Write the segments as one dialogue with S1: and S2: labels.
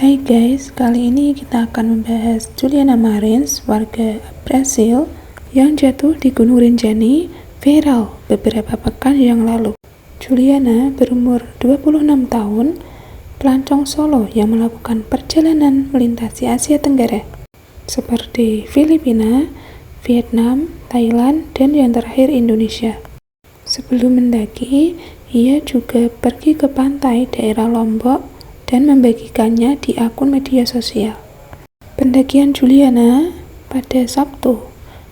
S1: Hai guys, kali ini kita akan membahas Juliana Marins, warga Brasil yang jatuh di Gunung Rinjani viral beberapa pekan yang lalu. Juliana berumur 26 tahun, pelancong solo yang melakukan perjalanan melintasi Asia Tenggara seperti Filipina, Vietnam, Thailand, dan yang terakhir Indonesia. Sebelum mendaki, ia juga pergi ke pantai daerah Lombok dan membagikannya di akun media sosial. Pendakian Juliana pada Sabtu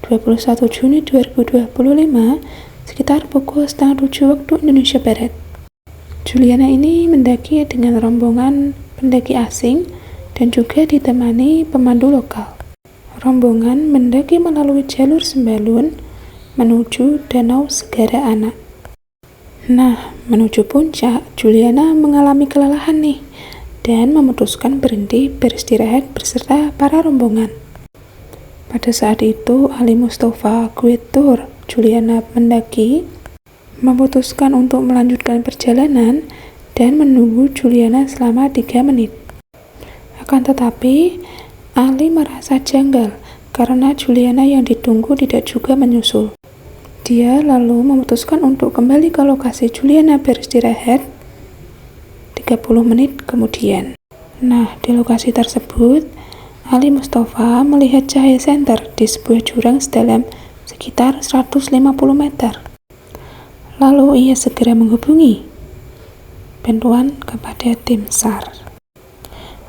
S1: 21 Juni 2025 sekitar pukul 6:30 waktu Indonesia Barat. Juliana ini mendaki dengan rombongan pendaki asing dan juga ditemani pemandu lokal. Rombongan mendaki melalui jalur Sembalun menuju Danau Segara Anak. Nah, menuju puncak, Juliana mengalami kelelahan nih dan memutuskan berhenti beristirahat beserta para rombongan. Pada saat itu, Ali Mustafa, Guitur Juliana mendaki, memutuskan untuk melanjutkan perjalanan dan menunggu Juliana selama 3 menit. Akan tetapi, Ali merasa janggal karena Juliana yang ditunggu tidak juga menyusul. Dia lalu memutuskan untuk kembali ke lokasi Juliana beristirahat 30 menit kemudian. Nah, di lokasi tersebut, Ali Mustafa melihat cahaya senter di sebuah jurang sedalam sekitar 150 meter. Lalu ia segera menghubungi bantuan kepada tim SAR.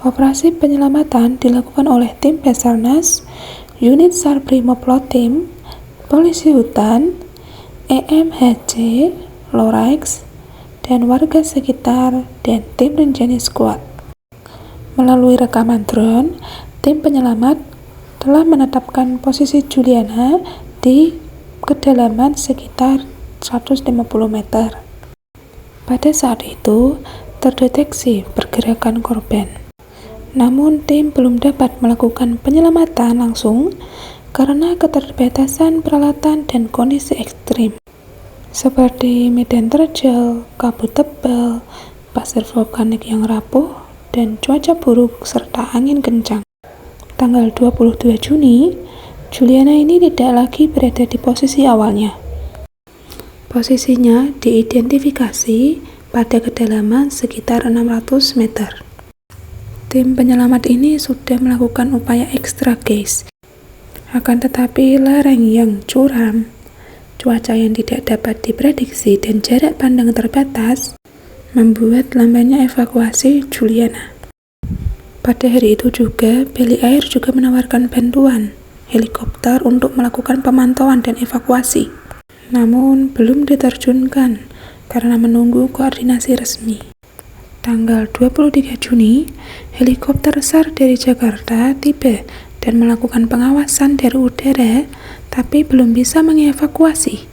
S1: Operasi penyelamatan dilakukan oleh tim Basarnas, unit SAR Brimopoltim, polisi hutan, EMHC, Lorax, dan warga sekitar dan tim Rinjani Squad. Melalui rekaman drone, tim penyelamat telah menetapkan posisi Juliana di kedalaman sekitar 150 meter. Pada saat itu, terdeteksi pergerakan korban. Namun, tim belum dapat melakukan penyelamatan langsung karena keterbatasan peralatan dan kondisi ekstrim, seperti medan terjal, kabut tebal, pasir vulkanik yang rapuh, dan cuaca buruk serta angin kencang. Tanggal 22 Juni, Juliana ini tidak lagi berada di posisi awalnya. Posisinya diidentifikasi pada kedalaman sekitar 600 meter. Tim penyelamat ini sudah melakukan upaya ekstra guys. Akan tetapi lereng yang curam, cuaca yang tidak dapat diprediksi, dan jarak pandang terbatas membuat lambannya evakuasi Juliana. Pada hari itu juga, Beli Air juga menawarkan bantuan helikopter untuk melakukan pemantauan dan evakuasi. Namun belum diterjunkan karena menunggu koordinasi resmi. Tanggal 23 Juni, helikopter SAR dari Jakarta tiba dan melakukan pengawasan dari udara, tapi belum bisa mengevakuasi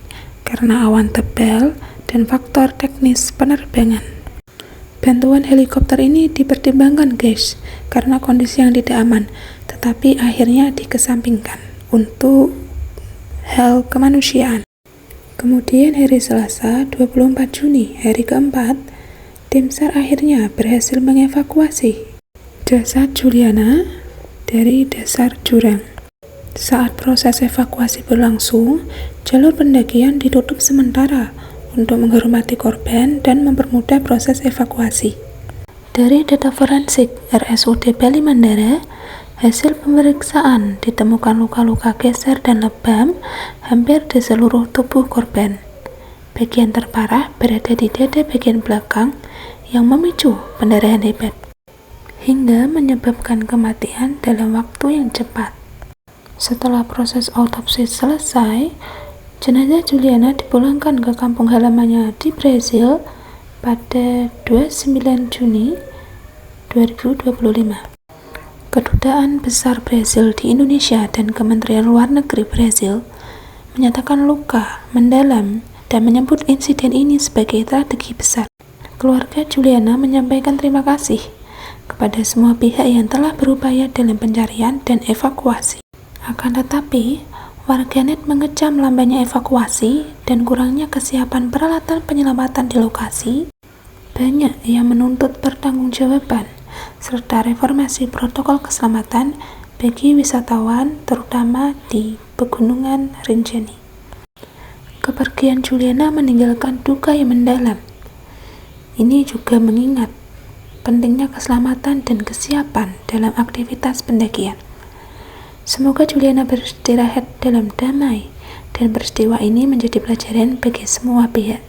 S1: karena awan tebal dan faktor teknis penerbangan. Bantuan helikopter ini dipertimbangkan guys, karena kondisi yang tidak aman, tetapi akhirnya dikesampingkan untuk hal kemanusiaan. Kemudian hari Selasa 24 Juni, hari keempat, tim SAR akhirnya berhasil mengevakuasi jasad Juliana dari dasar jurang. Saat proses evakuasi berlangsung, jalur pendakian ditutup sementara untuk menghormati korban dan mempermudah proses evakuasi. Dari data forensik RSUD Bali Mandara, hasil pemeriksaan ditemukan luka-luka geser dan lebam hampir di seluruh tubuh korban. Bagian terparah berada di dada bagian belakang yang memicu pendarahan hebat, hingga menyebabkan kematian dalam waktu yang cepat. Setelah proses autopsi selesai, jenazah Juliana dipulangkan ke kampung halamannya di Brasil pada 29 Juni 2025. Kedutaan Besar Brasil di Indonesia dan Kementerian Luar Negeri Brasil menyatakan luka mendalam dan menyebut insiden ini sebagai tragedi besar. Keluarga Juliana menyampaikan terima kasih kepada semua pihak yang telah berupaya dalam pencarian dan evakuasi. Akan tetapi, warganet mengecam lambannya evakuasi dan kurangnya kesiapan peralatan penyelamatan di lokasi. Banyak yang menuntut pertanggungjawaban serta reformasi protokol keselamatan bagi wisatawan, terutama di Pegunungan Rinjani. Kepergian Juliana meninggalkan duka yang mendalam. Ini juga mengingat pentingnya keselamatan dan kesiapan dalam aktivitas pendakian. Semoga Juliana beristirahat dalam damai, dan peristiwa ini menjadi pelajaran bagi semua pihak.